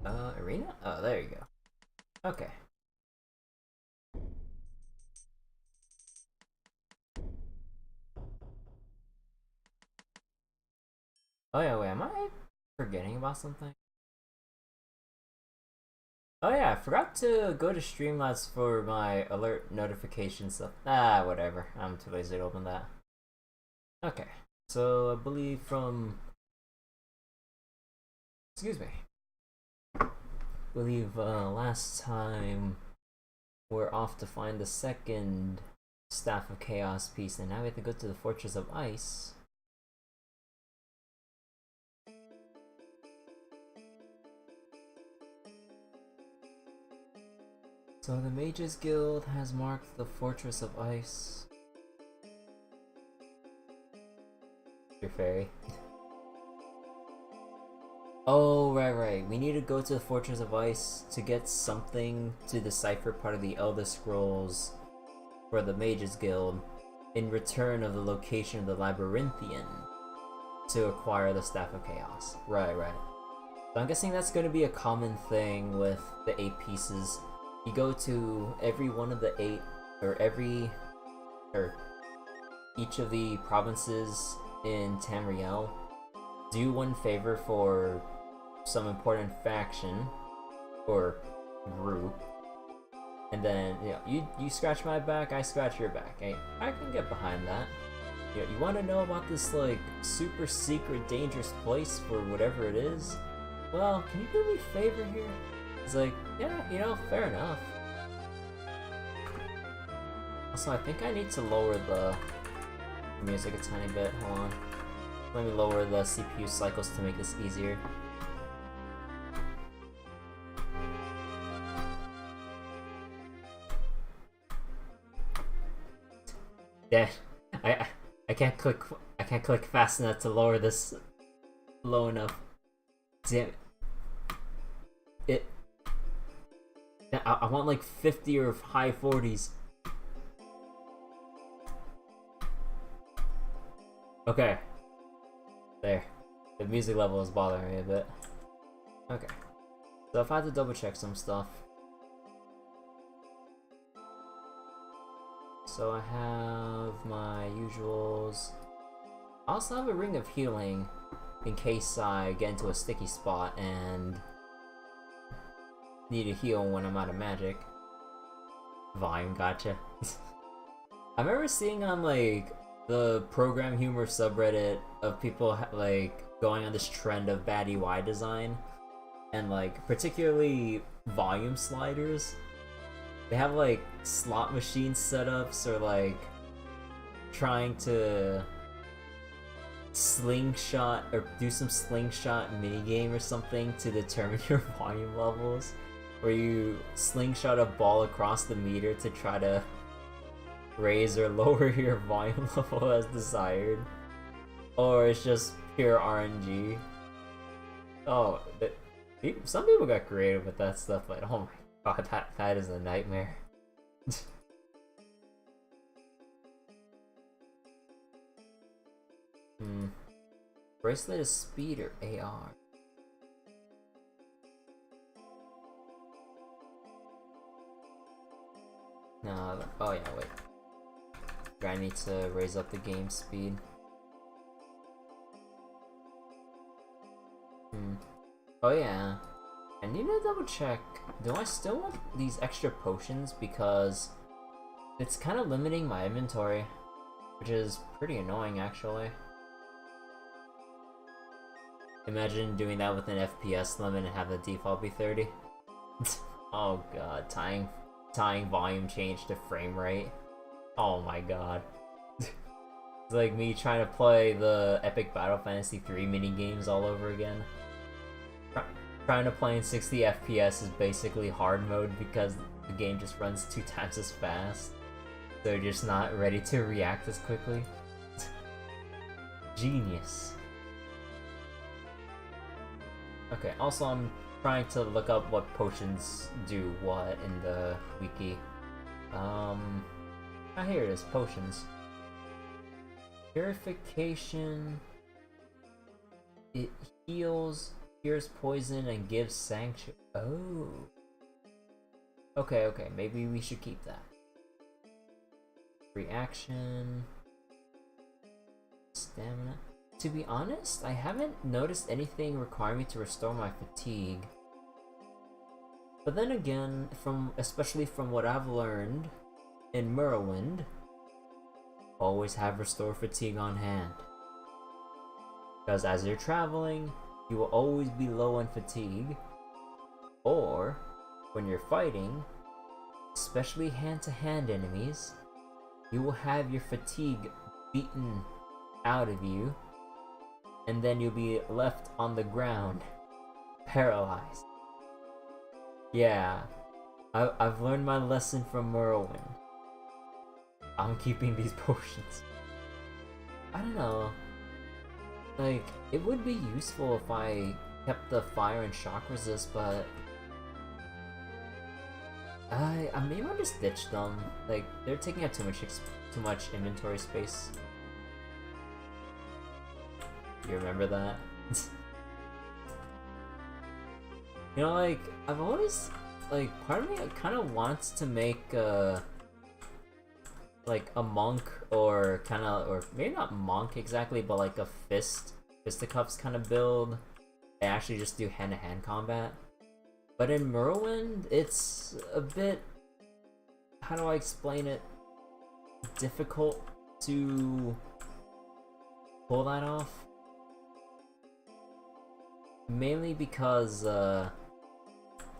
Arena? Oh, there you go. Okay. Oh yeah, wait, am I forgetting about something? Oh yeah, I forgot to go to Streamlabs for my alert notification stuff. Ah, whatever. I'm too lazy to open that. Okay, so I believe from... Excuse me. I believe last time we're off to find the second Staff of Chaos piece, and now we have to go to the Fortress of Ice. So the Mages Guild has marked the Fortress of Ice. Your fairy. Oh, right. We need to go to the Fortress of Ice to get something to decipher part of the Elder Scrolls for the Mages Guild in return of the location of the Labyrinthian to acquire the Staff of Chaos. Right. So I'm guessing that's going to be a common thing with the 8 pieces. You go to every one of the 8, or each of the provinces in Tamriel, do one favor for some important faction or group, and then you scratch my back, I scratch your back. Hey, I can get behind that. You want to know about this like super secret dangerous place for whatever it is? Well, can you do me a favor here? It's like, yeah, fair enough. Also, I think I need to lower the music a tiny bit. Hold on. Let me lower the CPU cycles to make this easier. Yeah, I can't click fast enough to lower this low enough. Damn it. I want like 50 or high 40s. Okay. There. The music level is bothering me a bit. Okay. So if I had to double check some stuff. So I have my usuals. I also have a ring of healing in case I get into a sticky spot and need to heal when I'm out of magic. Volume, gotcha. I remember seeing on like the program humor subreddit of people like going on this trend of bad UI design, and like particularly volume sliders. They have like slot machine setups or like trying to slingshot or do some slingshot minigame or something to determine your volume levels, where you slingshot a ball across the meter to try to raise or lower your volume level as desired, or it's just pure RNG. Oh, some people got creative with that stuff, but oh my god, that is a nightmare. Bracelet is speed or AR? No, oh yeah, wait. I need to raise up the game speed. Oh yeah. I need to double check. Do I still want these extra potions? Because it's kind of limiting my inventory, which is pretty annoying actually. Imagine doing that with an FPS limit and have the default be 30. Oh god, tying volume change to frame rate. Oh my god. It's like me trying to play the Epic Battle Fantasy 3 minigames all over again. Trying to play in 60 FPS is basically hard mode because the game just runs 2 times as fast. So you're just not ready to react as quickly. Genius. Okay, also I'm trying to look up what potions do what in the wiki. Here it is, potions. Purification. It heals cures poison and gives sanctuary. Oh. Okay, okay, maybe we should keep that. Reaction. Stamina. To be honest, I haven't noticed anything requiring me to restore my fatigue. But then again, especially from what I've learned in Morrowind, always have restore fatigue on hand. Because as you're traveling, you will always be low on fatigue, or when you're fighting, especially hand-to-hand enemies, you will have your fatigue beaten out of you, and then you'll be left on the ground, paralyzed. Yeah, I've learned my lesson from Morrowind. I'm keeping these potions. I don't know. Like, it would be useful if I kept the fire and shock resist, but maybe I'll just ditch them. Like, they're taking up too much inventory space. You remember that? You know, like, I've always, like, part of me kind of wants to make like a monk, or maybe not monk exactly, but like a fisticuffs kind of build and actually just do hand-to-hand combat. But in Morrowind, it's a bit, how do I explain it, difficult to pull that off. Mainly because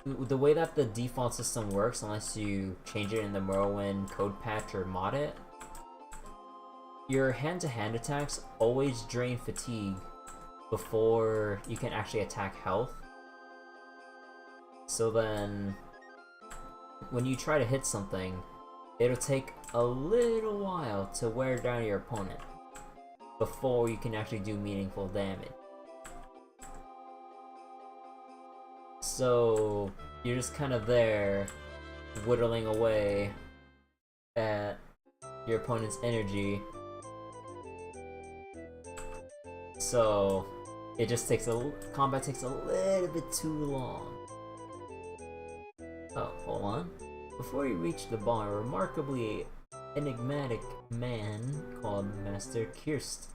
the way that the default system works, unless you change it in the Morrowind code patch or mod it, your hand-to-hand attacks always drain fatigue before you can actually attack health. So then, when you try to hit something, it'll take a little while to wear down your opponent before you can actually do meaningful damage. So you're just kind of there, whittling away at your opponent's energy. So it just takes combat takes a little bit too long. Oh, hold on. Before you reach the bar, a remarkably enigmatic man called Master Kirst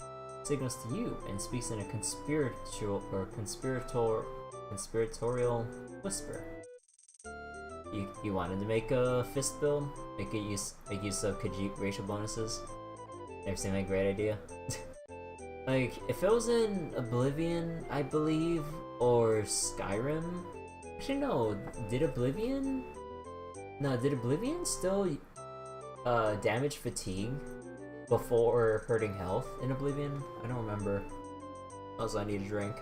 signals to you and speaks in a conspiratorial whisper. You wanted to make a fist build? Make use of Khajiit racial bonuses? Never seemed like a great idea. Like, if it was in Oblivion, I believe, or Skyrim. Actually, no. Did Oblivion still damage fatigue before hurting health in Oblivion? I don't remember. Also, I need a drink.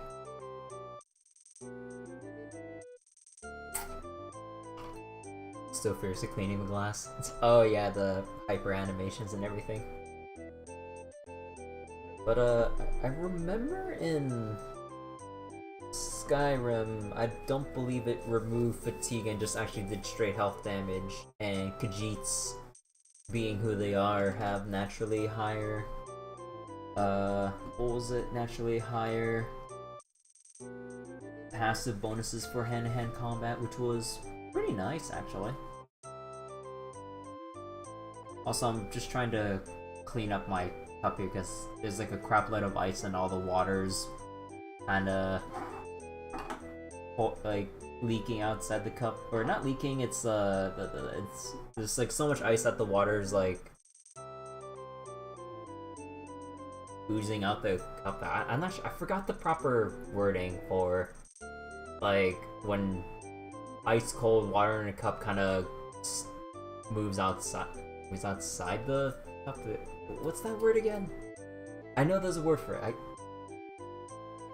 Still fiercely cleaning the glass. Oh yeah, the hyper animations and everything. But I remember in Skyrim, I don't believe it removed fatigue and just actually did straight health damage. And Khajiits, being who they are, have naturally higher what was it? Naturally higher passive bonuses for hand-to-hand combat, which was pretty nice, actually. Also, I'm just trying to clean up my cup here because there's like a crap load of ice and all the water's kinda like leaking outside the cup. Or not leaking, it's there's like so much ice that the water's like oozing out the cup. I'm not sure, I forgot the proper wording for like when ice cold water in a cup kind of moves outside the cup. What's that word again? I know there's a word for it.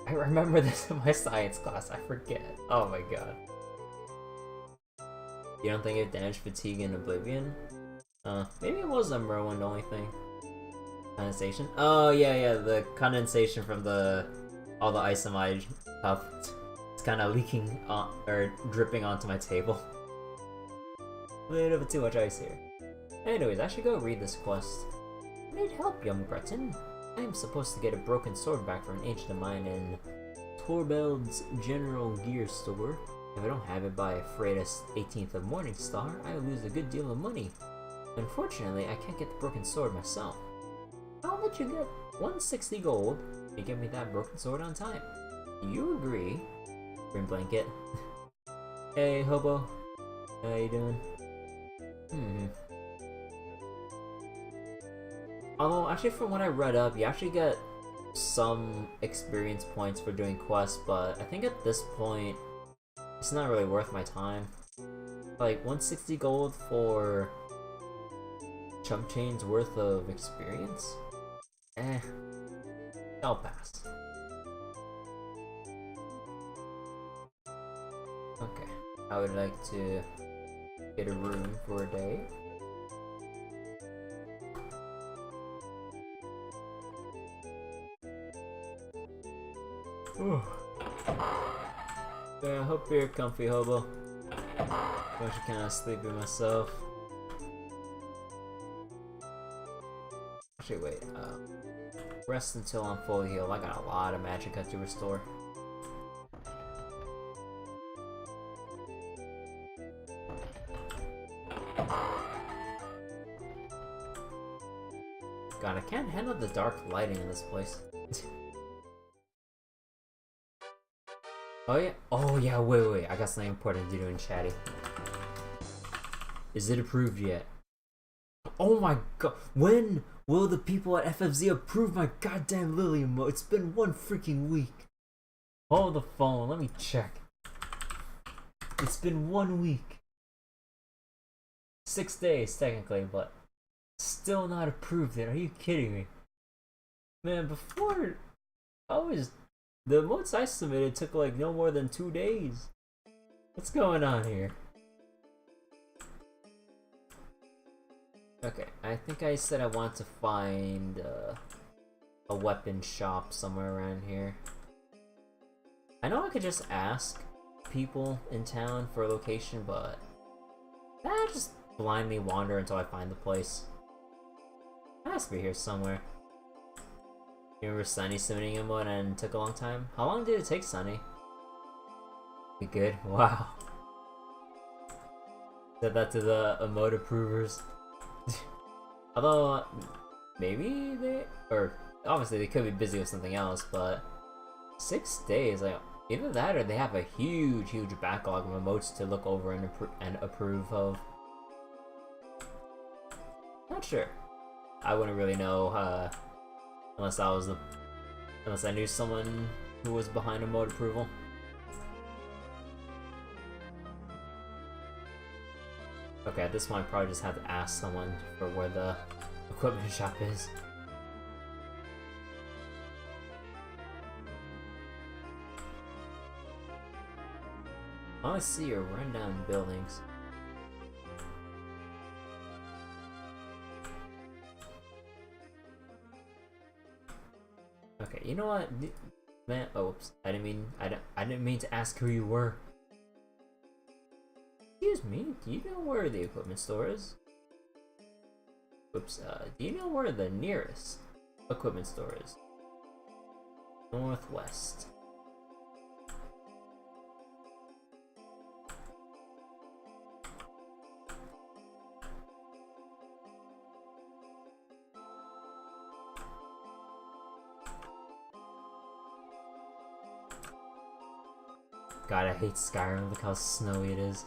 I remember this in my science class. I forget. Oh my god. You don't think it damaged fatigue in Oblivion? Maybe it was a Morrowind only thing. Condensation? Oh yeah, the condensation from all the ice in my cup. It's kind of leaking or dripping onto my table. A little bit too much ice here. Anyways, I should go read this quest. I need help, young Breton. I am supposed to get a broken sword back from an ancient of mine in Torbeld's General Gear Store. If I don't have it by Freitas 18th of Morningstar, I will lose a good deal of money. Unfortunately, I can't get the broken sword myself. I'll let you get 160 gold and get me that broken sword on time. Do you agree? Green Blanket. Hey, Hobo. How you doing? Although, actually from what I read up, you actually get some experience points for doing quests, but I think at this point, it's not really worth my time. Like, 160 gold for chump chains worth of experience? I'll pass. Okay, I would like to get a room for a day. Yeah, I hope you're comfy, Hobo. I'm actually kinda sleepy myself. Actually, wait, rest until I'm fully healed. I got a lot of magicka to restore. God, I can't handle the dark lighting in this place. Oh yeah, wait, I got something important to do in chatty. Is it approved yet? Oh my god, when will the people at FFZ approve my goddamn Lily emote? It's been 1 freaking week. Hold the phone, let me check. It's been 1 week. 6 days technically, but still not approved yet. Are you kidding me? Man, before the emotes I submitted took like no more than 2 days. What's going on here? Okay, I think I said I want to find a weapon shop somewhere around here. I know I could just ask people in town for a location, but I just blindly wander until I find the place. It has to be here somewhere. You remember Sunny submitting him one and it took a long time? How long did it take, Sunny? You good? Wow. Said that to the emote approvers. Although, maybe obviously they could be busy with something else, but 6 days, like, either that or they have a huge backlog of emotes to look over and approve of. Not sure. I wouldn't really know, unless I knew someone who was behind emote approval. Okay, at this point I probably just have to ask someone for where the equipment shop is. All I see are rundown buildings. Okay, you know what, man? Oops, I didn't mean to ask who you were. Excuse me, do you know where the equipment store is? Oops, do you know where the nearest equipment store is? Northwest. God, I hate Skyrim. Look how snowy it is.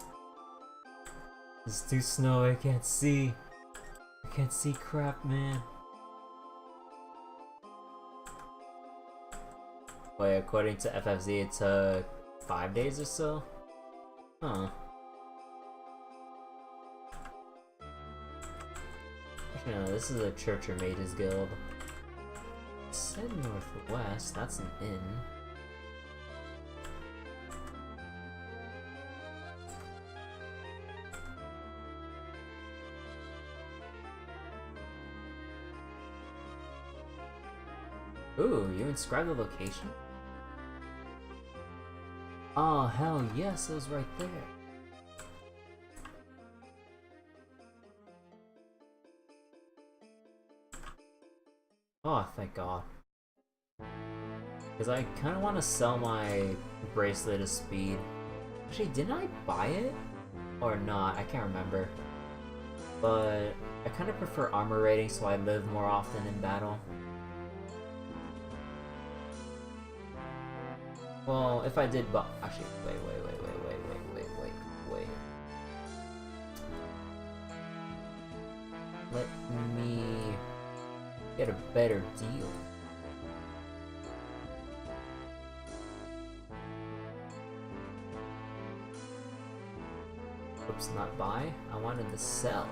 It's too snowy. I can't see. I can't see crap, man. Wait, according to FFZ, it took 5 days or so? Huh. Actually, no, this is a Church or Mages Guild. It said northwest. That's an inn. Ooh, you inscribed the location? Oh, hell yes, it was right there. Oh, thank God. Because I kind of want to sell my Bracelet of Speed. Actually, didn't I buy it? Or not? I can't remember. But I kind of prefer armor rating so I live more often in battle. Well, if I did buy... Actually, wait. Let me get a better deal. Oops, not buy. I wanted to sell.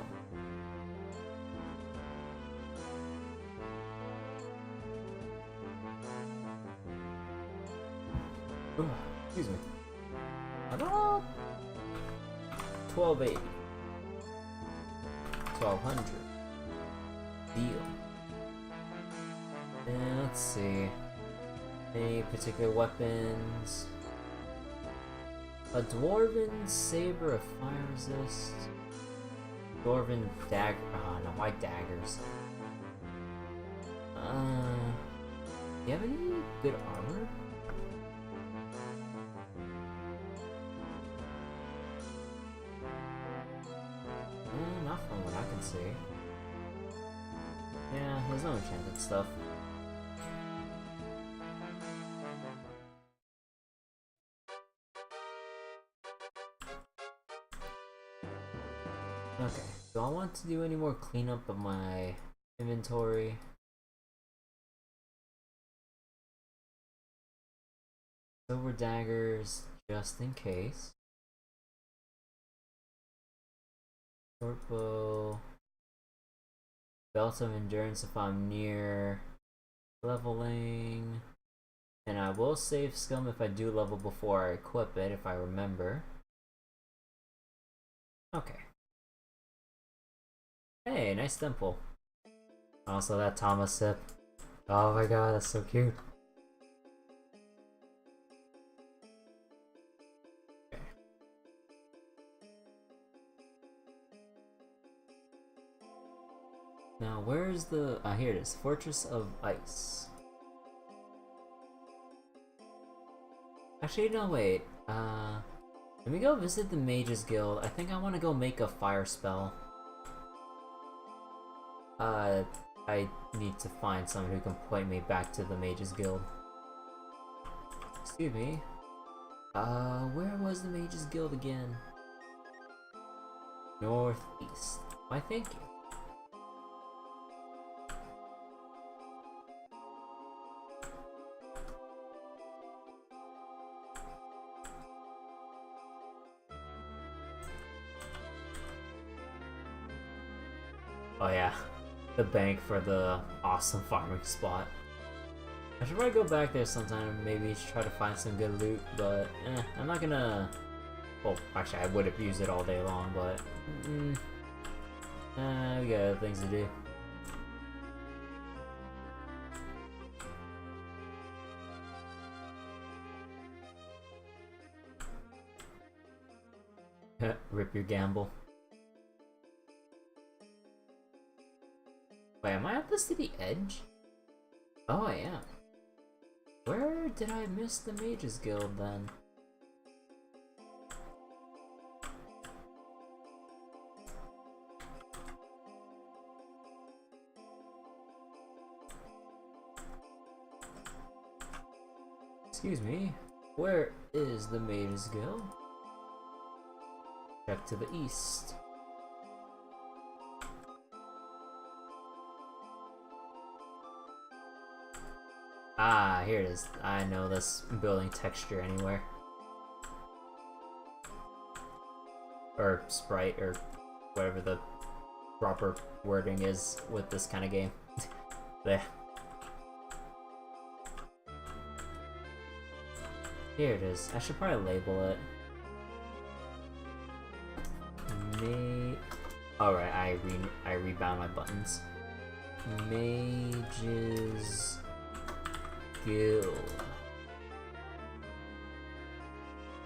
Ooh, excuse me. About 1280. 1200. Deal. And let's see. Any particular weapons? A dwarven saber of fire resist. Dwarven dagger. Oh no, why daggers? Do you have any good armor? Not from what I can see. Yeah, there's no enchanted stuff. Okay, do I want to do any more cleanup of my inventory? Silver daggers, just in case. Short bow. Belt of endurance if I'm near leveling. And I will save scum if I do level before I equip it, if I remember. Okay. Hey, nice temple. Also that Thomas sip. Oh my god, that's so cute. Okay. Now where's the... here it is. Fortress of Ice. Actually, no, wait. Let me go visit the Mages Guild. I think I want to go make a fire spell. I need to find someone who can point me back to the Mages Guild. Excuse me. Where was the Mages Guild again? Northeast. Why, thank you. Oh yeah, the bank for the awesome farming spot. I should probably go back there sometime and maybe try to find some good loot, but I'm not gonna... Well, actually I would have used it all day long, but... we got other things to do. Rip your gamble. Wait, am I at the city edge? Oh, I am. Where did I miss the Mages Guild then? Excuse me, where is the Mages Guild? Check to the east. Ah, here it is. I know this building texture anywhere. Or sprite, or whatever the proper wording is with this kind of game. There. Here it is. I should probably label it. Alright, I rebound my buttons. Mages Guild.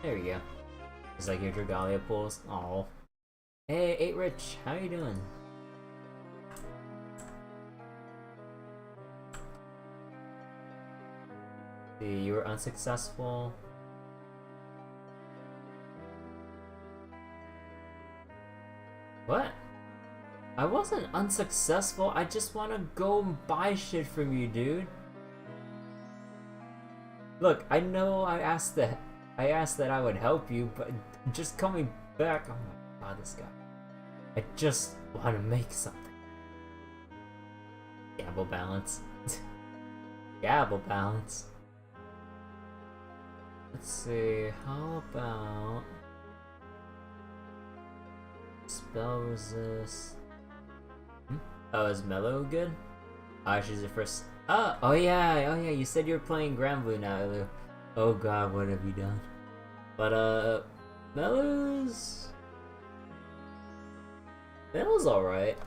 There we go. It's like your Dragalia pulls. Oh. Hey, 8 Rich, how you doing? See, you were unsuccessful. What? I wasn't unsuccessful, I just wanna go and buy shit from you, dude. Look, I know I asked that I would help you, but just coming back, oh my god, this guy. I just wanna make something. Gamble balance. Gamble balance. Let's see, how about spell resist? Oh, is Mellow good? Oh, she's the first. Oh yeah, you said you were playing Granblue now, Elu. Oh god, what have you done? But Mellow's alright.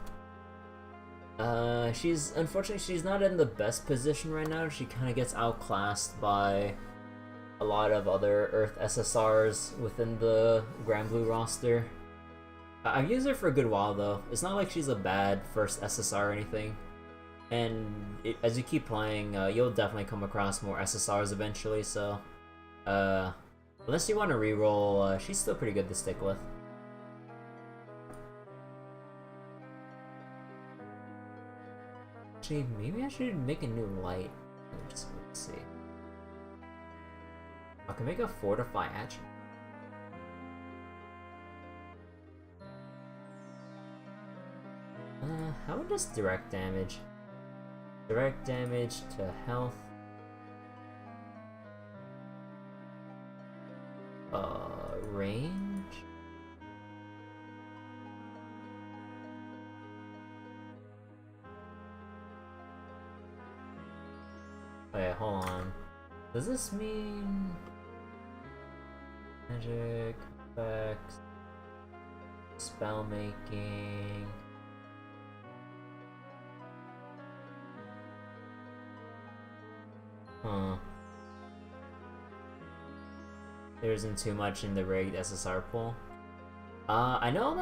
Unfortunately she's not in the best position right now. She kinda gets outclassed by a lot of other Earth SSRs within the Granblue roster. I've used her for a good while though. It's not like she's a bad first SSR or anything. And as you keep playing, you'll definitely come across more SSRs eventually, so... unless you want to reroll, she's still pretty good to stick with. Actually, maybe I should make a new light. Let's see. I can make a Fortify attribute. How about just direct damage? Direct damage to health. Range? Wait, hold on. Does this mean... Magic, effects, spellmaking... Huh. There isn't too much in the rigged SSR pool. I know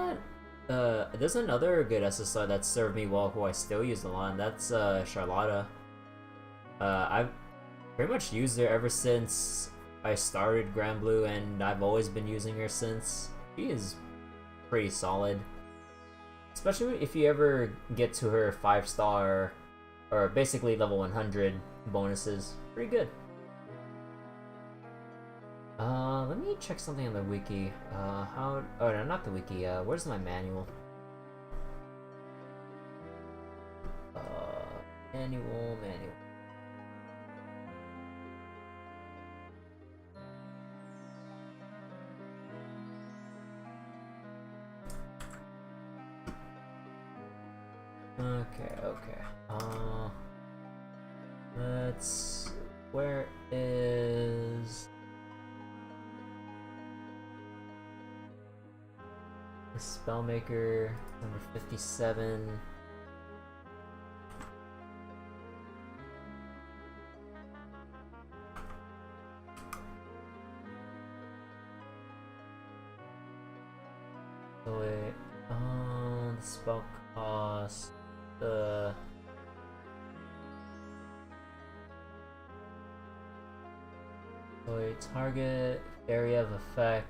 that there's another good SSR that served me well who I still use a lot, and that's Charlotta. I've pretty much used her ever since I started Granblue, and I've always been using her since. She is pretty solid. Especially if you ever get to her 5-star, or basically level 100 bonuses. Pretty good. Let me check something on the wiki. Oh no, not the wiki, where's my manual? Manual. Okay. Where is the Spellmaker number 57? So wait, the spell cost, target area of effect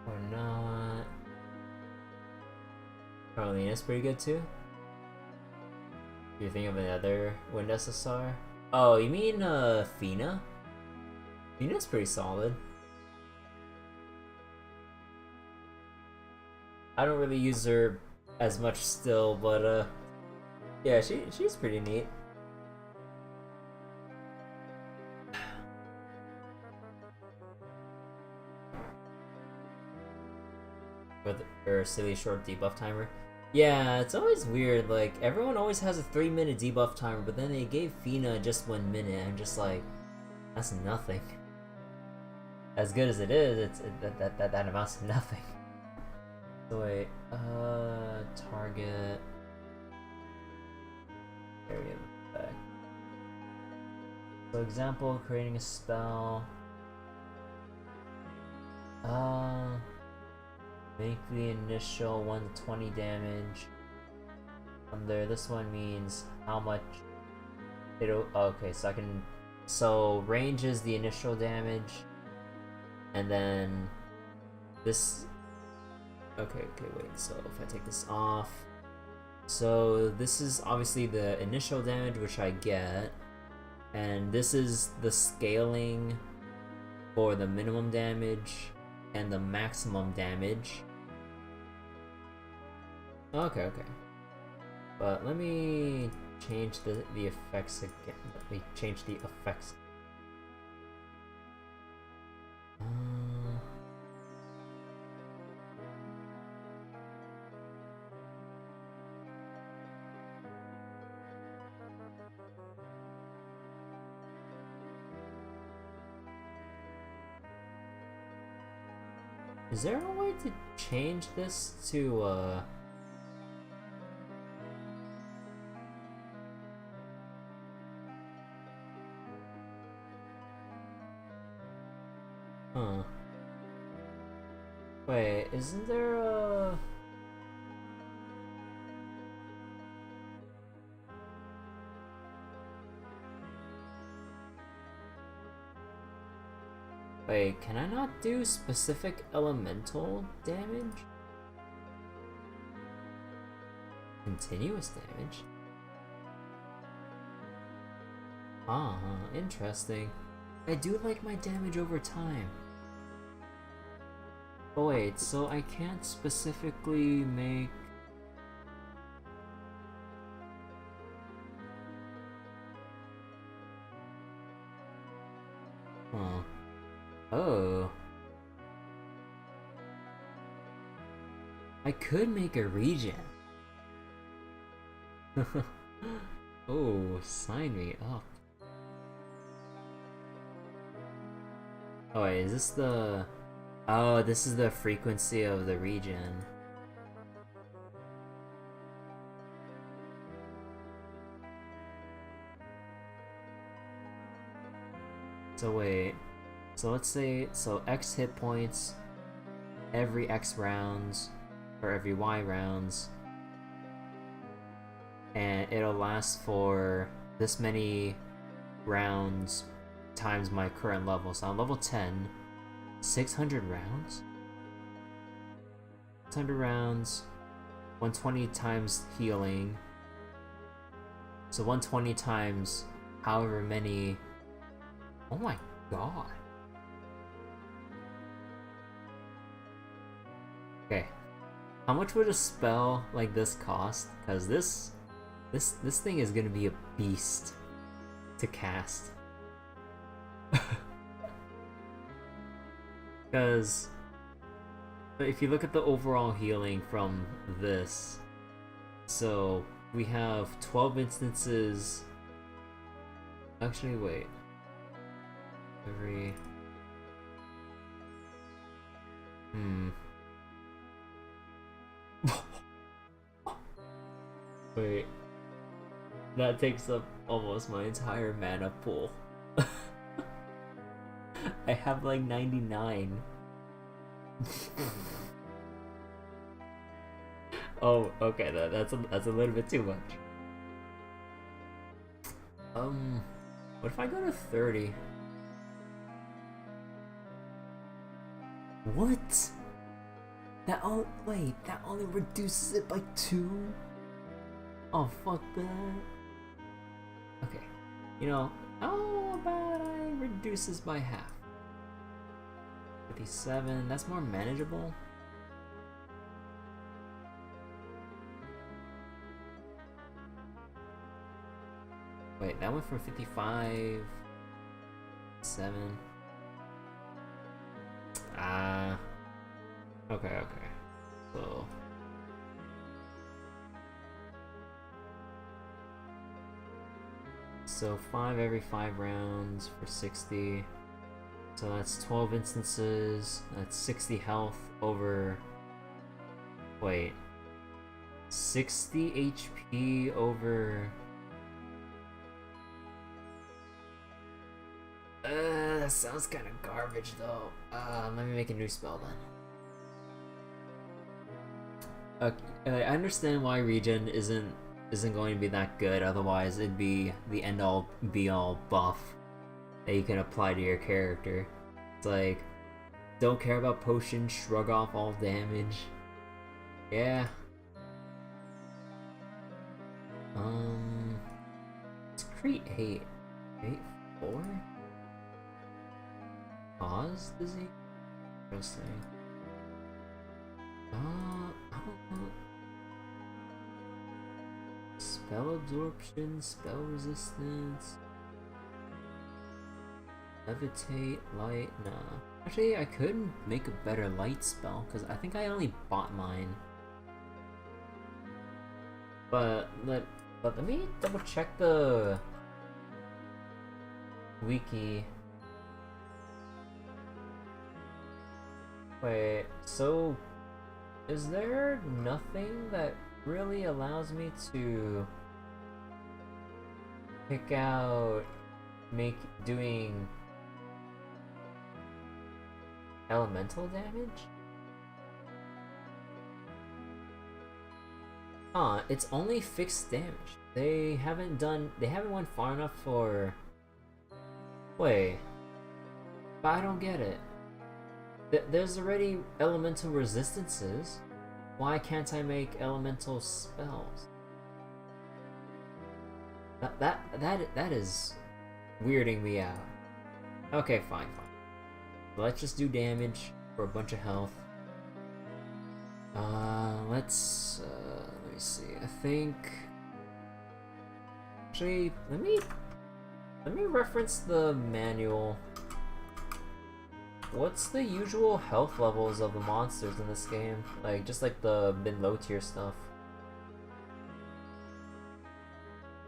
or not. Carolina's pretty good too. Do you think of another Wind SSR? Oh, you mean Fina? Fina's pretty solid. I don't really use her as much still, but yeah, she's pretty neat. With her silly short debuff timer. Yeah, it's always weird, like, everyone always has a 3-minute debuff timer, but then they gave Fina just 1 minute. I'm just like, that's nothing. As good as it is, that amounts to nothing. So wait, target area of effect. So example, creating a spell. Make the initial 1 to 20 damage. This one means how much it'll. Okay, so I can So range is the initial damage, and then this. Okay, wait. So if I take this off, so this is obviously the initial damage which I get, and this is the scaling for the minimum damage and the maximum damage. Okay. But let me change the effects again. Let me change the effects. Is there a way to change this to, Huh. Wait, isn't there a... Wait, can I not do specific elemental damage? Continuous damage? Interesting. I do like my damage over time. Oh wait, so I can't specifically make... Huh. Oh. I could make a regen. Oh, sign me up. Oh wait, is this the... Oh, this is the frequency of the regen. So wait, so let's say, so X hit points every X rounds, or every Y rounds, and it'll last for this many rounds times my current level. So I'm level 10, 600 rounds? 600 rounds, 120 times healing, so 120 times however many... Oh my god. Okay, how much would a spell like this cost? Because this thing is gonna be a beast to cast. Because if you look at the overall healing from this, so we have 12 instances. Actually, wait. Wait. That takes up almost my entire mana pool. I have like 99. Oh, okay, that's a little bit too much. What if I go to 30? What? That only reduces it by 2? Oh, fuck that. Okay, you know, how about I reduce this by half? 57, that's more manageable. Wait, that went from 55... 7... Okay. So 5 every 5 rounds for 60. So that's 12 instances. That's 60 health over... Wait. 60 HP over... That sounds kind of garbage though. Let me make a new spell then. I understand why regen isn't going to be that good, otherwise it'd be the end all be all buff. that you can apply to your character. It's like, don't care about potions, shrug off all damage. Yeah. Let's create 4? Pause disease? Interesting. I don't know. Spell absorption, spell resistance, levitate, light, nah. Actually, I could make a better light spell, because I think I only bought mine. But let me double check the wiki. Wait, so is there nothing that really allows me to pick out doing elemental damage? It's only fixed damage. They haven't went far enough for... Wait, but I don't get it. There's already elemental resistances. Why can't I make elemental spells? That is weirding me out. Okay, fine. Let's just do damage for a bunch of health. Let me see. I think actually let me reference the manual. What's the usual health levels of the monsters in this game? Like, just like the mid-low tier stuff.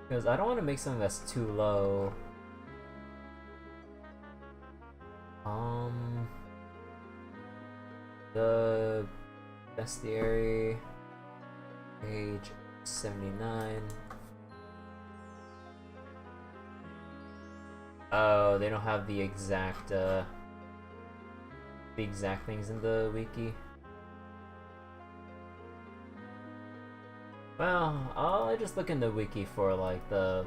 Because I don't want to make something that's too low. The bestiary, page 79. Oh, they don't have the exact things in the wiki. Well, I'll just look in the wiki for like the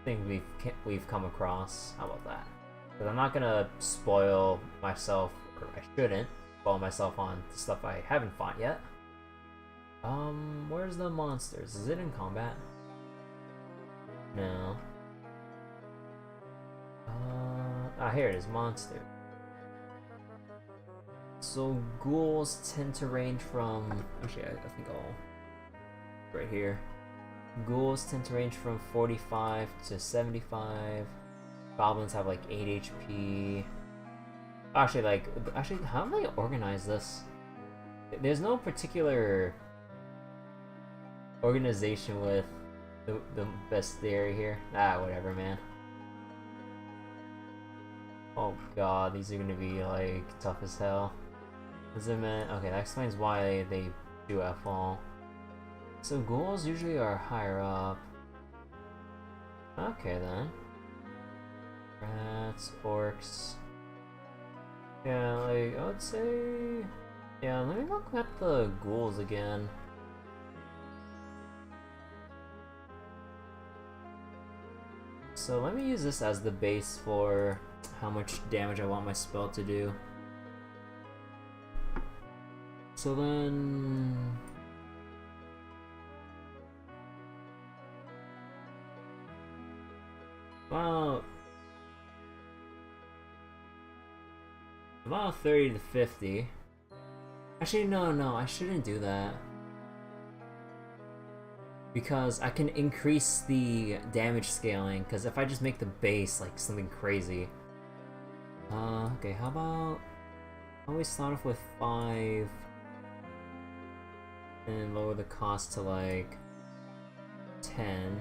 thing we've come across. How about that? Because I'm not gonna spoil myself, or I shouldn't spoil myself on stuff I haven't fought yet. Where's the monsters? Is it in combat? No. Here it is, monster. So ghouls tend to range from, actually I think I'll, right here. Ghouls tend to range from 45 to 75. Goblins have like 8 HP. Actually, how do they organize this? There's no particular organization with the bestiary here. Whatever, man. Oh god, these are gonna be like tough as hell. Okay, that explains why they do F-all. So ghouls usually are higher up. Okay then. Rats, orcs. Yeah, like, I would say... Yeah, let me look at the ghouls again. So let me use this as the base for how much damage I want my spell to do. So then... Well... About 30 to 50. Actually, no, I shouldn't do that. Because I can increase the damage scaling, because if I just make the base like something crazy. Okay, how about we start off with 5 and lower the cost to like 10.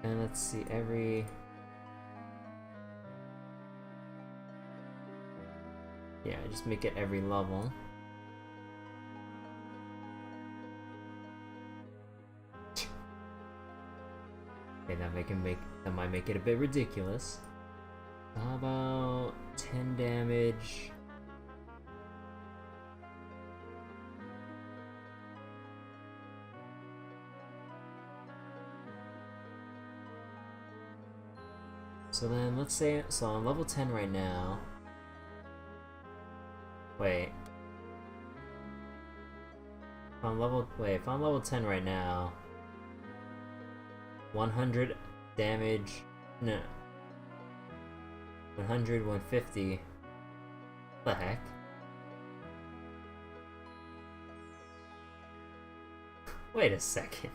And let's see, yeah, just make it every level. Okay, that might make it a bit ridiculous. How about 10 damage? So then, let's say, so I'm level 10 right now. Wait. If I'm level 10 right now, 100 damage, no. 100, 150. What the heck? Wait a second.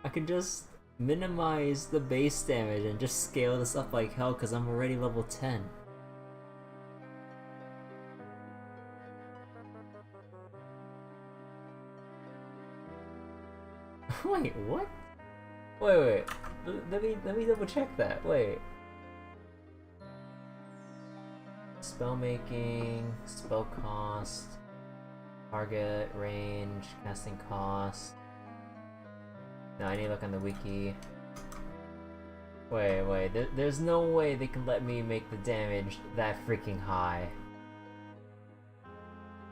I could just minimize the base damage and just scale this up like hell because I'm already level 10. Wait, what? Wait. Let me double check that. Wait. Spellmaking, spell cost, target, range, casting cost. No, I need to look on the wiki. Wait, there's no way they can let me make the damage that freaking high.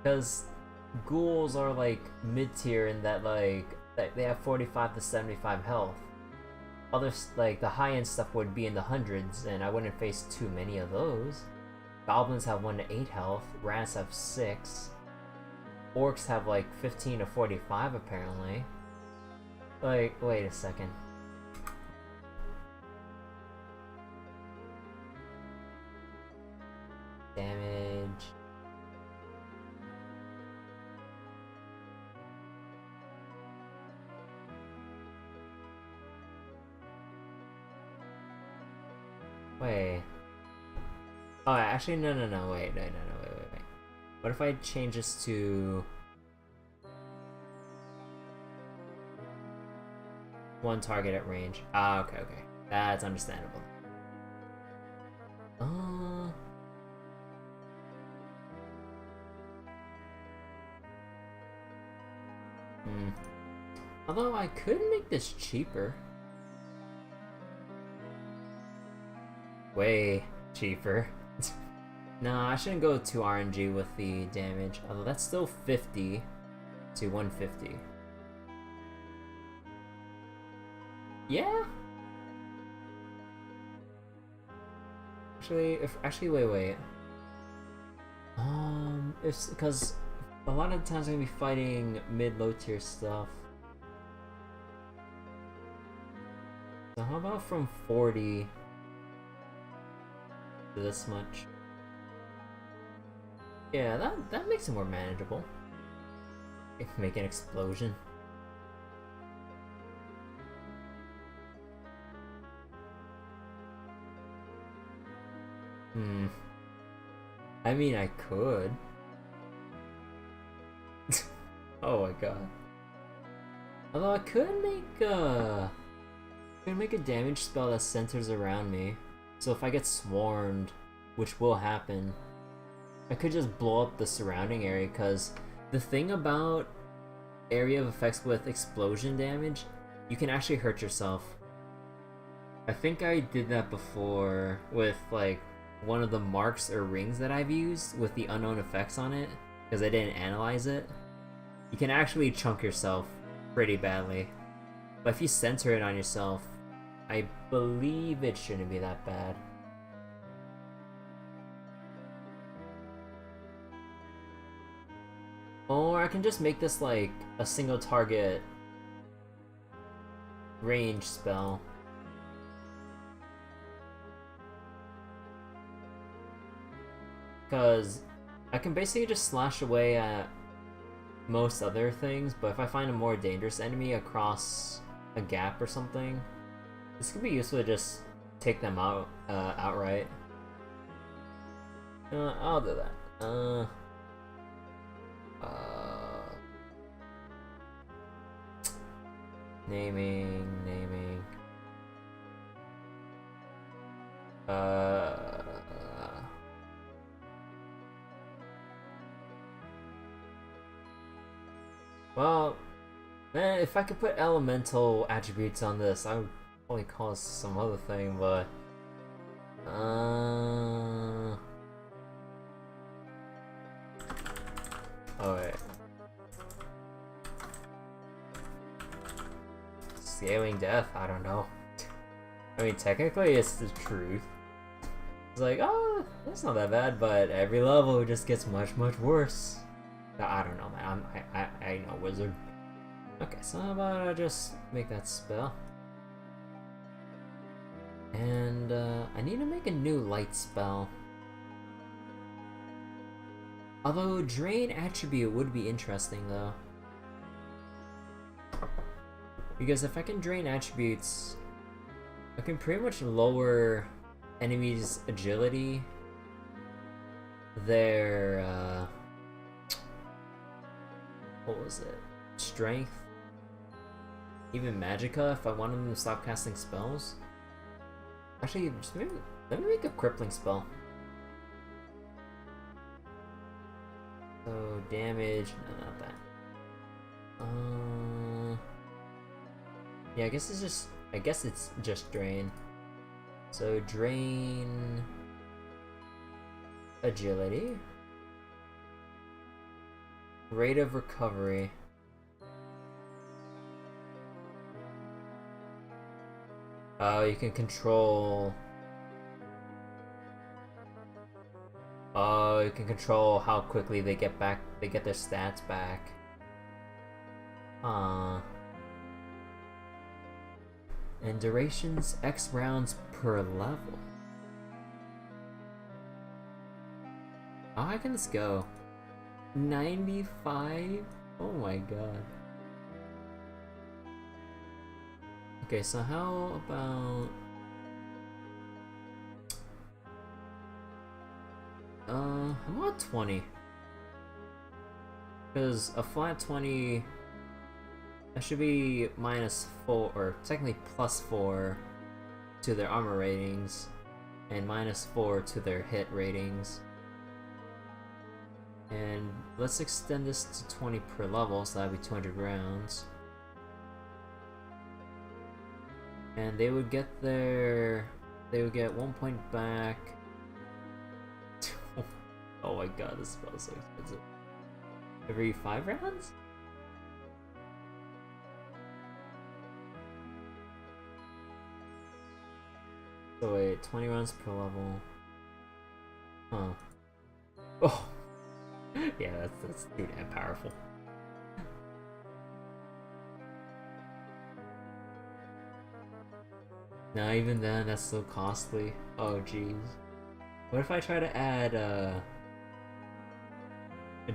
Because ghouls are like mid-tier in that like, they have 45 to 75 health. Others, like the high-end stuff would be in the hundreds, and I wouldn't face too many of those. Goblins have 1 to 8 health, rats have 6. Orcs have like 15 to 45 apparently. Like, wait a second. Damage. Wait. Oh, actually, no, wait. What if I change this to... one target at range? Ah, okay. That's understandable. Although I could make this cheaper. Way cheaper. No, I shouldn't go too RNG with the damage. Although that's still 50 to 150. Yeah. Actually, wait. It's because a lot of times I'm gonna be fighting mid-low tier stuff. So how about from 40 to this much? Yeah, that makes it more manageable. Make an explosion. I mean, I could. Oh my god. Although I could make a damage spell that centers around me. So if I get swarmed, which will happen, I could just blow up the surrounding area, because the thing about area of effects with explosion damage, you can actually hurt yourself. I think I did that before with like one of the marks or rings that I've used with the unknown effects on it, because I didn't analyze it. You can actually chunk yourself pretty badly. But if you center it on yourself, I believe it shouldn't be that bad. Or I can just make this like a single target range spell. Because I can basically just slash away at most other things, but if I find a more dangerous enemy across a gap or something, this could be useful to just take them out outright. I'll do that. Naming. Well, man, if I could put elemental attributes on this, I would probably call it some other thing, but... Oh, wait. Scaling death? I don't know. I mean, technically, it's the truth. It's like, oh, that's not that bad, but every level just gets much, much worse. I don't know, man. I ain't no wizard. Okay, so how about I just make that spell? And I need to make a new light spell. Although drain attribute would be interesting though. Because if I can drain attributes, I can pretty much lower enemies' agility, their what was it? Strength, even magicka if I wanted them to stop casting spells. Actually, just maybe let me make a crippling spell. So damage, no, not that. Yeah, I guess it's just drain. So drain agility, rate of recovery. Oh, you can control. Oh, you can control how quickly they get their stats back. And durations X rounds per level. How high can this go? 95? Oh my god. Okay, so how about... how about 20? Because a flat 20... That should be -4, or technically +4 to their armor ratings, and -4 to their hit ratings. And let's extend this to 20 per level, so that'd be 200 rounds. And they would get 1 point back. Oh my god, this spell is so expensive. Every 5 rounds? So wait, 20 rounds per level. Huh. Oh! Yeah, that's too damn powerful. Now even then, that's so costly. Oh jeez. What if I try to add a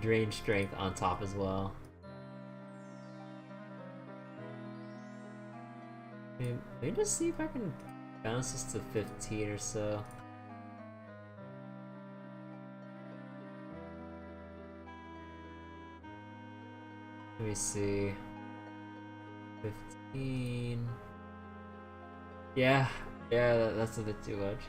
drain strength on top as well? Maybe just see if I can bounce this to 15 or so. Let me see. 15. Yeah, that's a bit too much.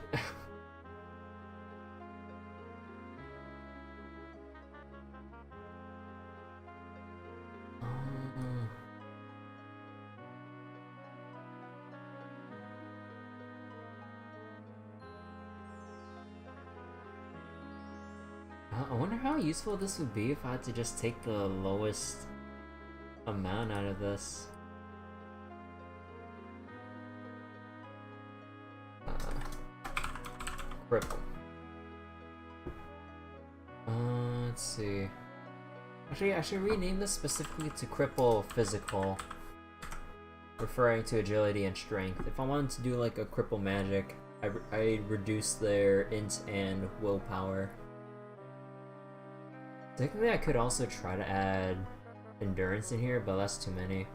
I wonder how useful this would be if I had to just take the lowest amount out of this. Cripple. Let's see. Actually, I should rename this specifically to cripple physical, referring to agility and strength. If I wanted to do like a cripple magic, I reduce their int and willpower. Technically, I could also try to add endurance in here, but that's too many.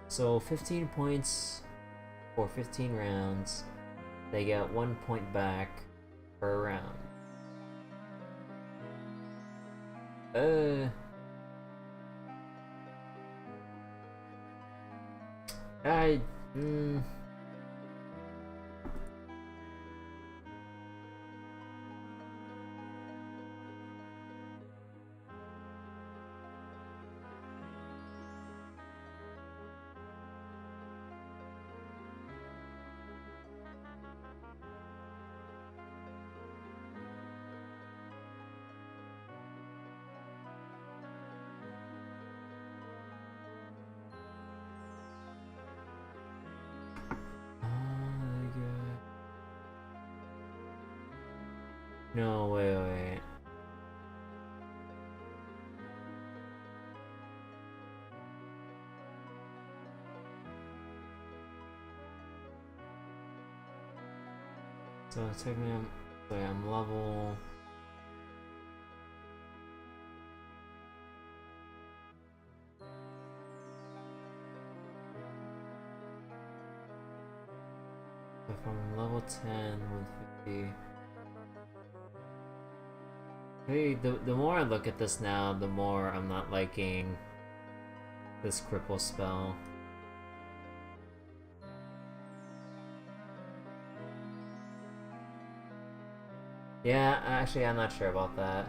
So 15 points for 15 rounds. They get 1 point back per round. No, wait. So technically I'm level... If I'm level 10 with 50... Hey, the more I look at this now, the more I'm not liking this cripple spell. Yeah, actually, I'm not sure about that.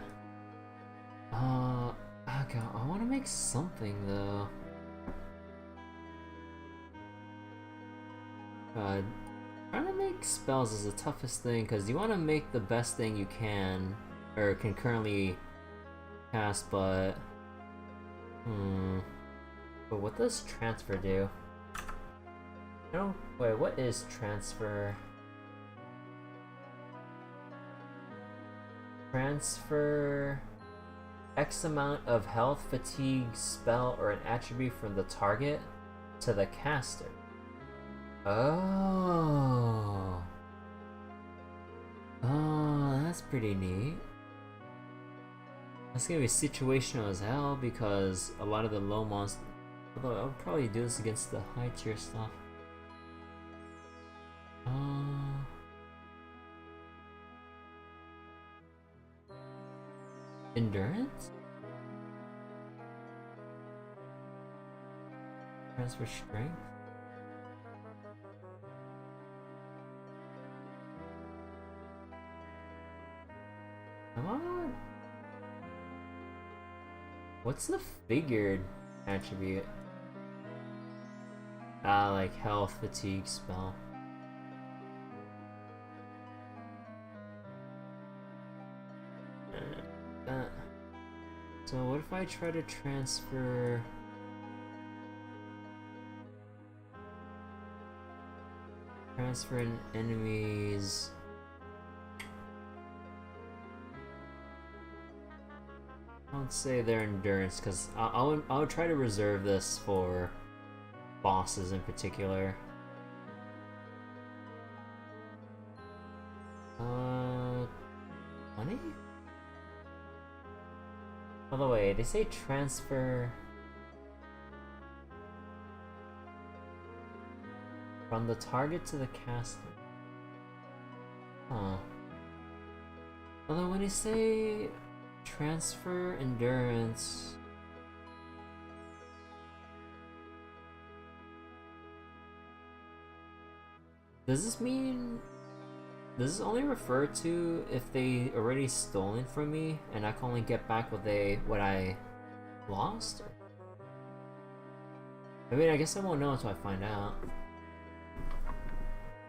Okay, I want to make something though. Trying to make spells is the toughest thing because you want to make the best thing you can, or can currently cast, but but what does transfer do? Wait, what is transfer? Transfer X amount of health, fatigue, spell, or an attribute from the target to the caster. Oh, that's pretty neat. That's gonna be situational as hell because a lot of the low monsters. Although I'll probably do this against the high tier stuff. Endurance? Transfer strength? Come on! What's the figured attribute? Like health, fatigue, spell. So what if I try to transfer in enemies? I would say their endurance, because I would try to reserve this for bosses in particular. 20? By the way, they say transfer from the target to the caster. Huh. Although when they say transfer endurance, does this only refer to if they already stolen from me and I can only get back what I lost? I mean, I guess I won't know until I find out.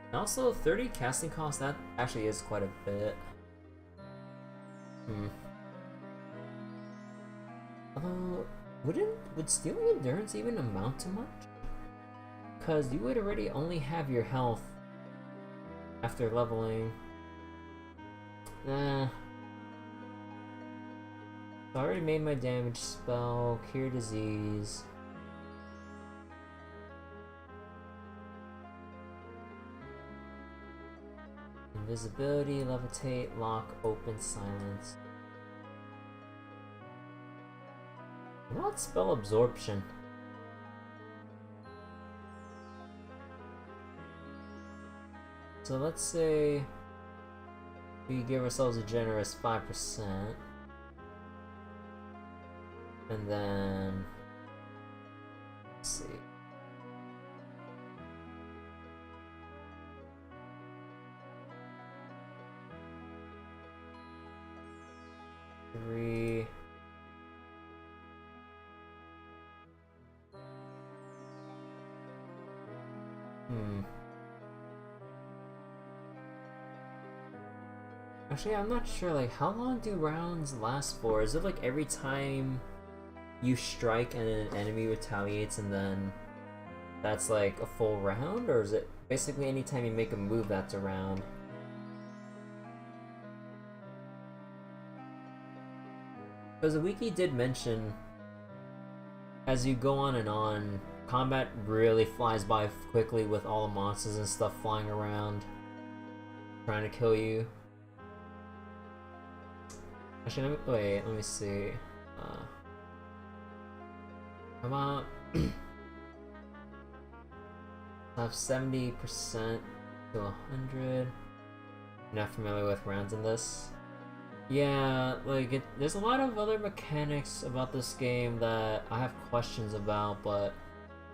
And also, 30 casting cost, that actually is quite a bit. Although, would stealing endurance even amount to much? Because you would already only have your health after leveling. So I already made my damage spell, cure disease. Invisibility, levitate, lock, open, silence. What about spell absorption? So let's say we give ourselves a generous 5%, and then let's see. Three. Actually, I'm not sure, like, how long do rounds last for? Is it like every time you strike and an enemy retaliates and then that's like a full round? Or is it basically anytime you make a move that's a round? Because the wiki did mention, as you go on, combat really flies by quickly with all the monsters and stuff flying around, trying to kill you. Actually, let me see. How about I have 70% to 100. I'm not familiar with rounds in this. Yeah, like there's a lot of other mechanics about this game that I have questions about, but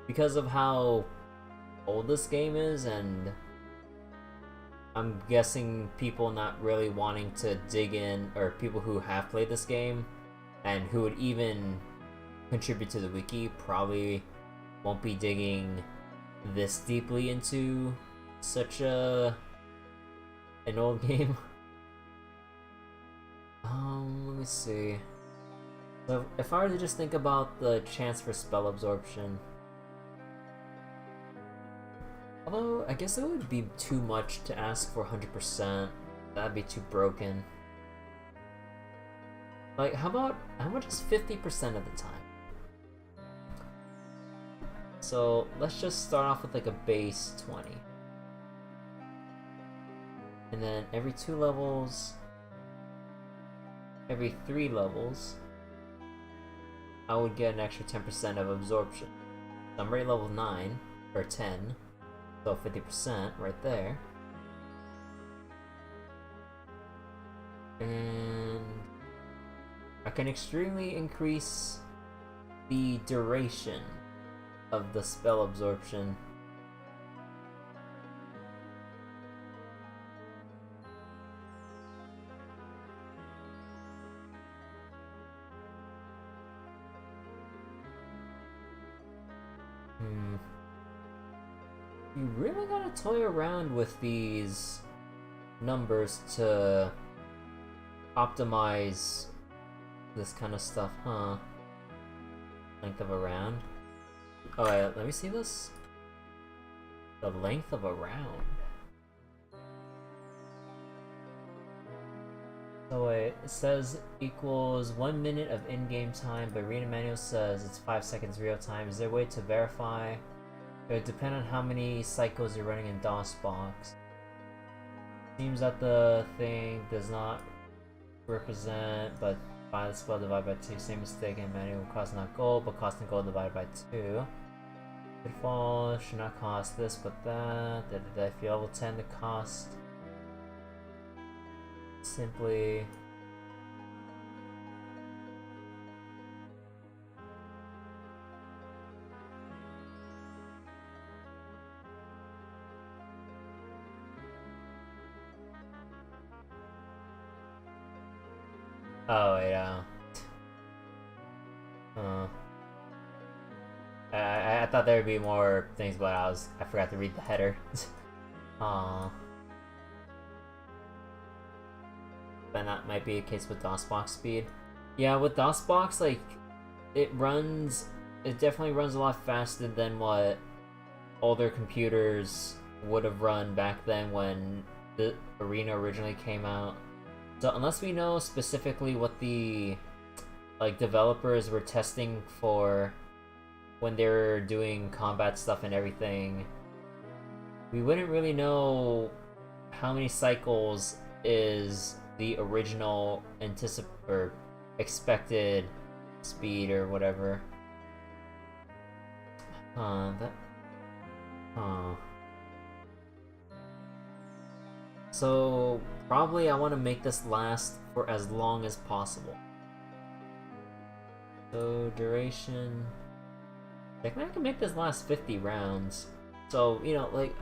because of how old this game is, and I'm guessing people not really wanting to dig in, or people who have played this game and who would even contribute to the wiki probably won't be digging this deeply into such an old game. Let me see. So if I were to just think about the chance for spell absorption, although I guess it would be too much to ask for 100%. That'd be too broken. Like, how much is 50% of the time? So let's just start off with like a base 20. And then every 2 levels, every 3 levels, I would get an extra 10% of absorption. So I'm already level 9, or 10, so 50% right there. And I can extremely increase the duration of the spell absorption. You really gotta toy around with these numbers to optimize this kind of stuff, huh? Length of a round. Oh, wait, let me see this. The length of a round. So wait, it says equals 1 minute of in-game time, but Arena Manual says it's 5 seconds real time. Is there a way to verify? It would depend on how many cycles you're running in DOSBox. Seems that the thing does not represent, but by the spell divided by 2. Same mistake in manual, cost not gold, but cost and gold divided by 2. Pitfall should not cost this, but that. If you level 10, the cost simply. Oh, yeah. I thought there would be more things, but I forgot to read the header. Then that might be a case with DOSBox speed. Yeah, with DOSBox, like, it definitely runs a lot faster than what older computers would have run back then when the Arena originally came out. So unless we know specifically what the developers were testing for when they were doing combat stuff and everything, we wouldn't really know how many cycles is the original expected speed or whatever. So probably I want to make this last for as long as possible. So duration, I think I can make this last 50 rounds. So, you know, like,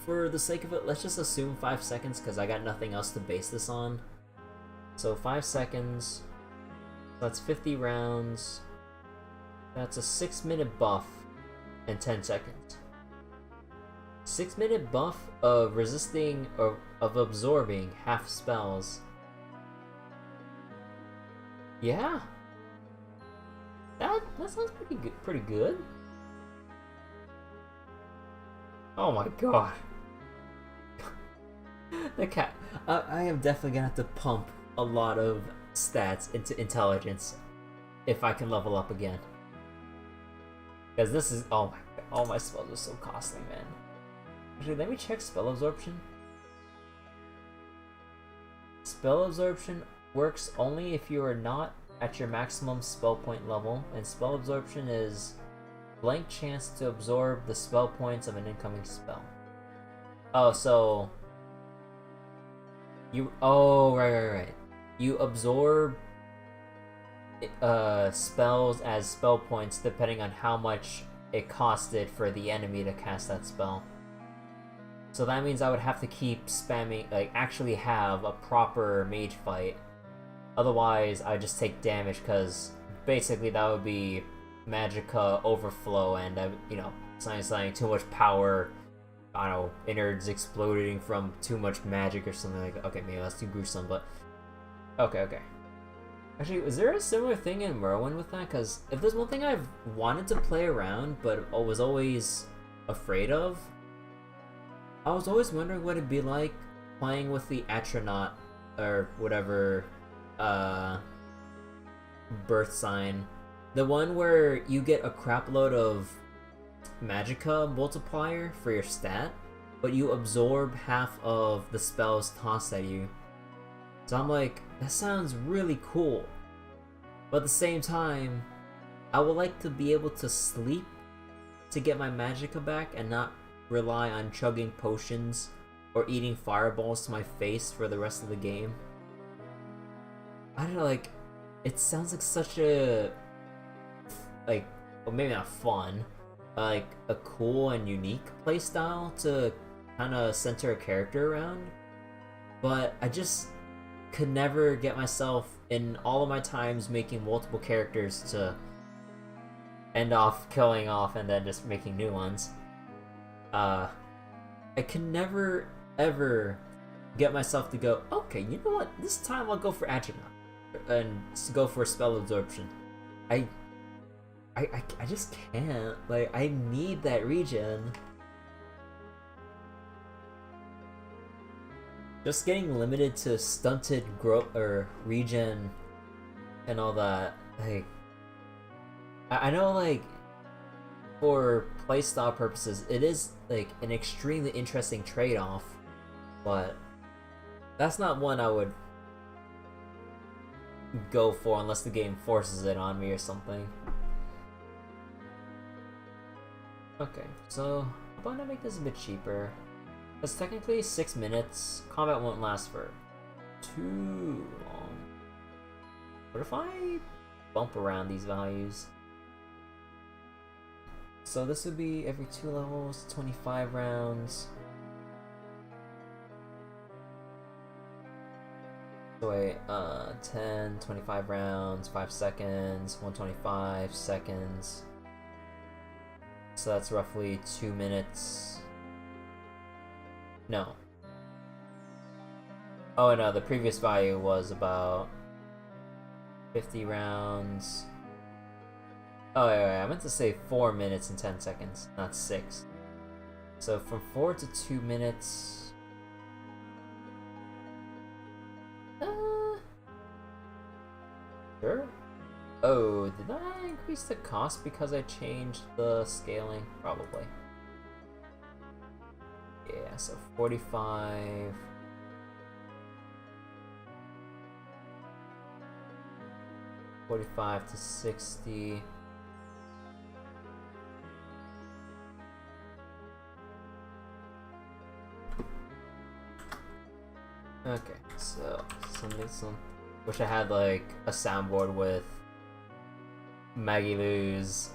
for the sake of it, let's just assume 5 seconds because I got nothing else to base this on. So 5 seconds, that's 50 rounds. That's a 6-minute buff in 10 seconds. 6-minute buff of resisting or of absorbing half spells. Yeah, that sounds pretty good. Oh my god. The cat. I am definitely gonna have to pump a lot of stats into intelligence if I can level up again. Because this is, oh my god, all my spells are so costly, man. Actually, let me check spell absorption. Spell absorption works only if you are not at your maximum spell point level, and spell absorption is blank chance to absorb the spell points of an incoming spell. Oh, so you, oh, right. You absorb spells as spell points depending on how much it costed for the enemy to cast that spell. So that means I would have to keep spamming, like actually have a proper mage fight. Otherwise, I just take damage, because basically that would be magicka overflow and, you know, something too much power. I don't know, innards exploding from too much magic or something like that. Okay, maybe that's too gruesome, but okay. Actually, is there a similar thing in Morrowind with that? Because if there's one thing I've wanted to play around but was always afraid of, I was always wondering what it'd be like playing with the Astronaut, or whatever, birth sign. The one where you get a crap load of magicka multiplier for your stat, but you absorb half of the spells tossed at you. So I'm like, that sounds really cool. But at the same time, I would like to be able to sleep to get my magicka back and not rely on chugging potions or eating fireballs to my face for the rest of the game. I don't know, like, it sounds like such a, like, well, maybe not fun, like a cool and unique playstyle to kind of center a character around. But I just could never get myself, in all of my times making multiple characters, to end off killing off and then just making new ones. I can never ever get myself to go, okay, you know what, this time I'll go for Astronaut and go for spell absorption. I just can't. Like, I need that regen. Just getting limited to stunted growth or regen and all that, like, I know, like, for playstyle purposes, it is like an extremely interesting trade-off, but that's not one I would go for unless the game forces it on me or something. Okay, so I'm going to make this a bit cheaper. Because technically 6 minutes, combat won't last for too long. What if I bump around these values? So this would be every 2 levels, 25 rounds. So wait, 10, 25 rounds, 5 seconds, 125 seconds. So that's roughly 2 minutes. No. Oh no, the previous value was about 50 rounds. Oh wait, I meant to say 4 minutes and 10 seconds, not 6. So from 4 to 2 minutes... Sure? Oh, did I increase the cost because I changed the scaling? Probably. Yeah, so 45... 45 to 60... Okay, so some wish I had like a soundboard with Maggie Lou's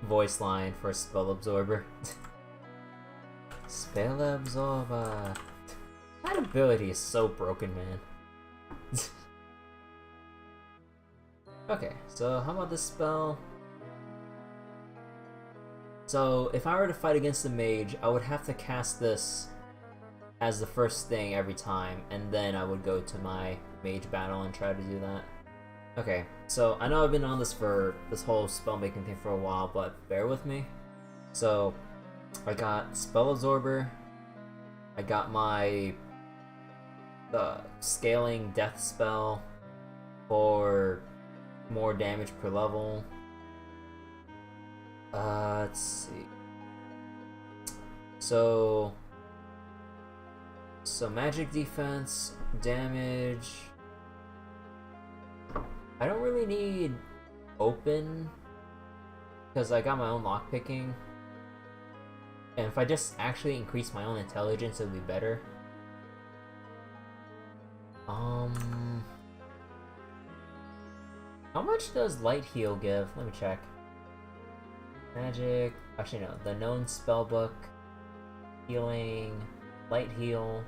voice line for Spell Absorber. Spell Absorber. That ability is so broken, man. Okay, so how about this spell? So if I were to fight against the mage, I would have to cast this as the first thing every time, and then I would go to my mage battle and try to do that. Okay, so I know I've been on this for this whole spell making thing for a while, but bear with me. So I got Spell Absorber, I got my the scaling death spell for more damage per level. Let's see. So magic defense, damage. I don't really need open because I got my own lockpicking. And if I just actually increase my own intelligence, it would be better. How much does light heal give? Let me check. Magic. Actually, no. The known spellbook. Healing. Light heal.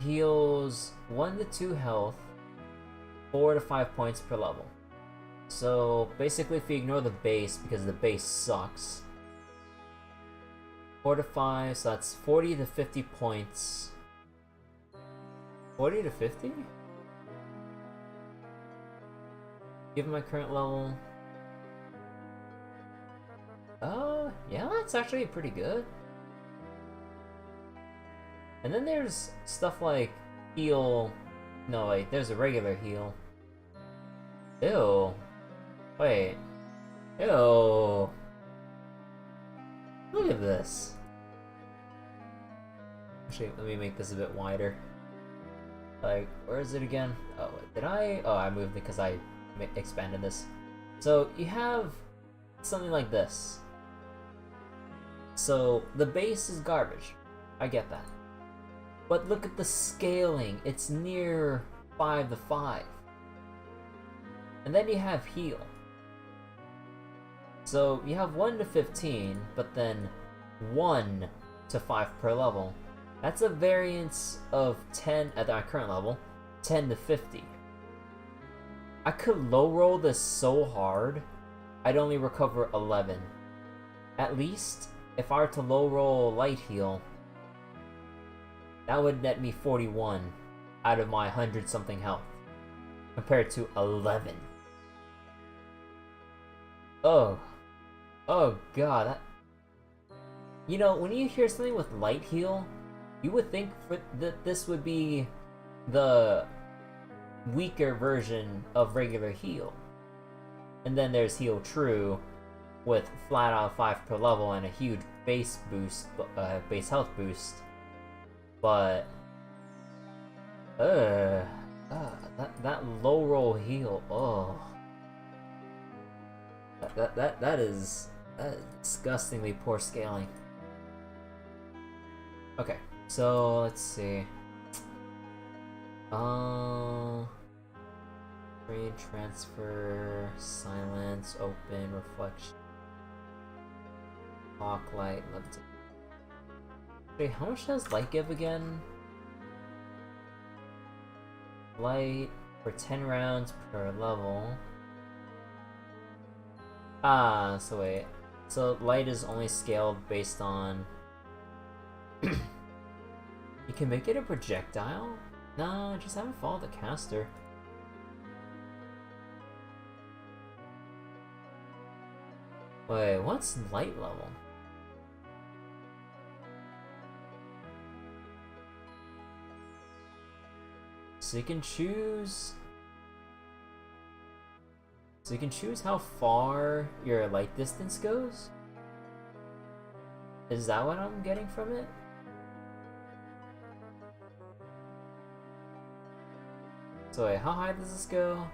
Heals 1 to 2 health. 4 to 5 points per level. So basically, if you ignore the base, because the base sucks. 4 to 5, so that's 40 to 50 points. 40 to 50? Given my current level. Yeah, that's actually pretty good. And then there's stuff like heal. No, wait, there's a regular heal. Ew. Wait. Ew. Look at this. Actually, let me make this a bit wider. Like, where is it again? Oh, did I? Oh, I moved it because I expanded this. So, you have something like this. So, the base is garbage. I get that. But look at the scaling. It's near 5 to 5. And then you have heal. So you have 1 to 15, but then 1 to 5 per level. That's a variance of 10 at our current level, 10 to 50. I could low roll this so hard, I'd only recover 11. At least, if I were to low roll light heal, that would net me 41 out of my 100 something health, compared to 11. Oh god, that... You know, when you hear something with light heal, you would think that this would be the weaker version of regular heal. And then there's heal true, with flat out 5 per level and a huge base boost, base health boost. But that low roll heal, oh, that is disgustingly poor scaling. Okay, so let's see. Trade, transfer, silence, open, reflection, clock, light, levitate. Wait, how much does light give again? Light for 10 rounds per level. Ah, so wait. So light is only scaled based on... You can make it a projectile? No, just haven't followed the caster. Wait, what's light level? So you can choose... So you can choose how far your light distance goes? Is that what I'm getting from it? So wait, how high does this go?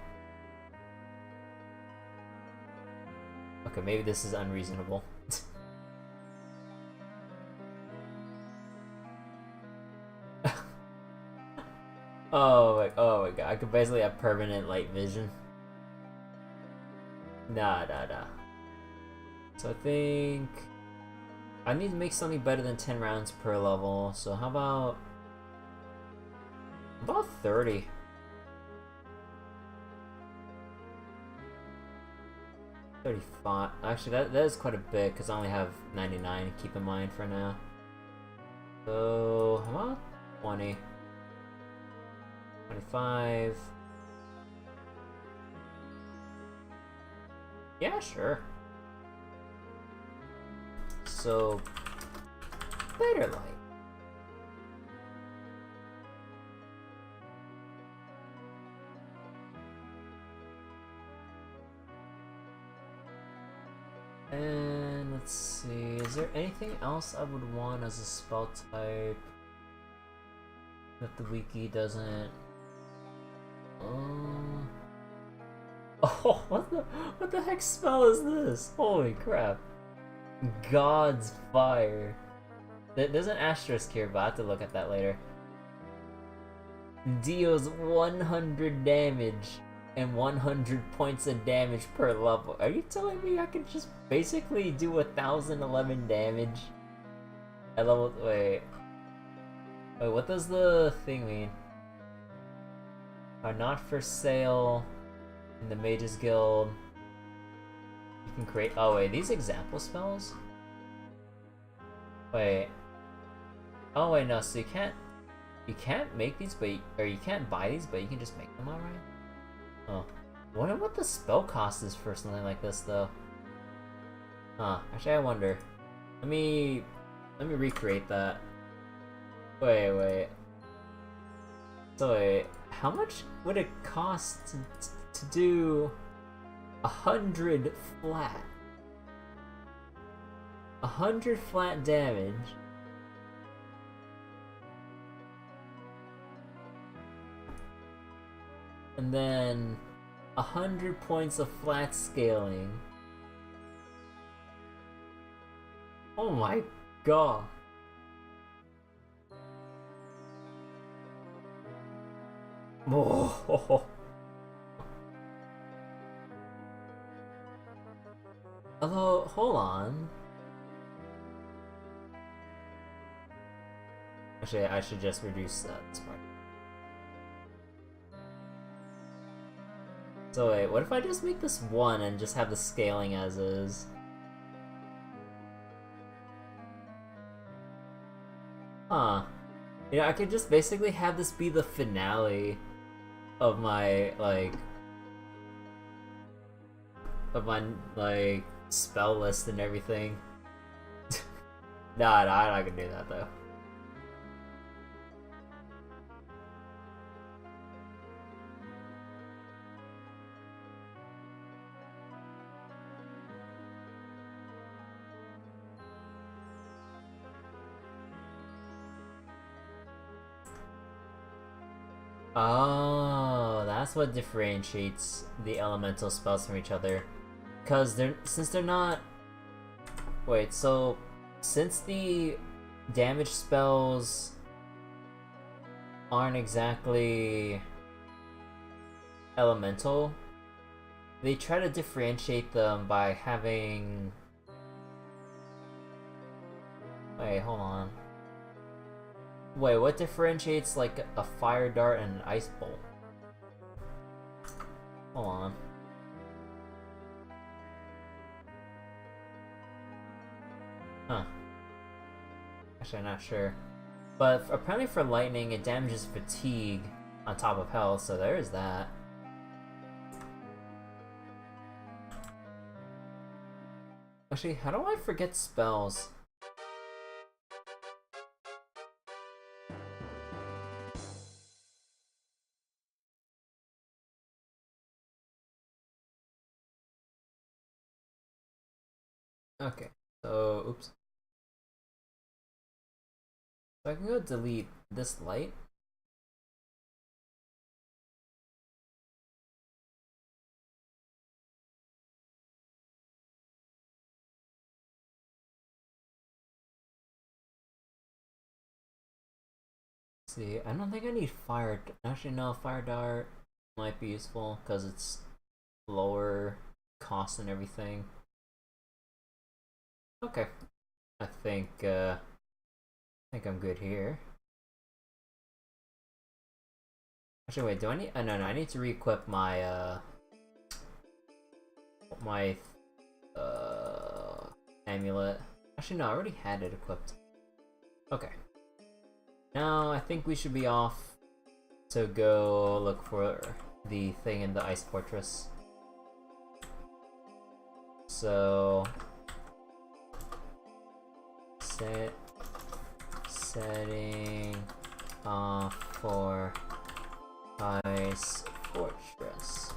Okay, maybe this is unreasonable. Oh my god, I could basically have permanent light vision. Nah. So I think I need to make something better than 10 rounds per level, so how about 30? $35. Actually, that is quite a bit, because I only have 99 to keep in mind for now. So, how about 20? 25. Yeah, sure. So, better light. And let's see, is there anything else I would want as a spell type that the wiki doesn't? Oh, what the heck spell is this? Holy crap! God's fire. There's an asterisk here, but I have to look at that later. Deals 100 damage and 100 points of damage per level. Are you telling me I could just basically do 1011 damage at level? Wait, what does the thing mean? Are not for sale in the Mages Guild. You can create. Oh wait, these example spells. Wait. Oh wait, no. So you can't make these, but you can't buy these, but you can just make them. All right. Oh, I wonder what the spell cost is for something like this, though. Huh? Actually, I wonder. Let me recreate that. Wait. So wait, how much would it cost to do 100 flat? 100 flat damage. And then 100 points of flat scaling. Oh my god. Oh. Although, hold on. Actually, I should just reduce this part. So wait, what if I just make this 1 and just have the scaling as is? Huh. You know, I could just basically have this be the finale of my, spell list and everything. Nah, I'm not gonna do that, though. Oh, that's what differentiates the elemental spells from each other. Because since they're not... Wait, so since the damage spells aren't exactly elemental, they try to differentiate them by having... Wait, hold on. Wait, what differentiates like a fire dart and an ice bolt? Hold on. Huh. Actually, I'm not sure. But apparently for lightning, it damages fatigue on top of health, so there is that. Actually, how do I forget spells? Okay, so, oops. So I can go delete this light. Let's see, I don't think I need fire. Actually, no, fire dart might be useful because it's lower cost and everything. Okay, I think I'm good here. Actually, wait, do I need? No, I need to re-equip my my amulet. Actually, no, I already had it equipped. Okay. Now I think we should be off to go look for the thing in the ice fortress. So setting off for ice fortress.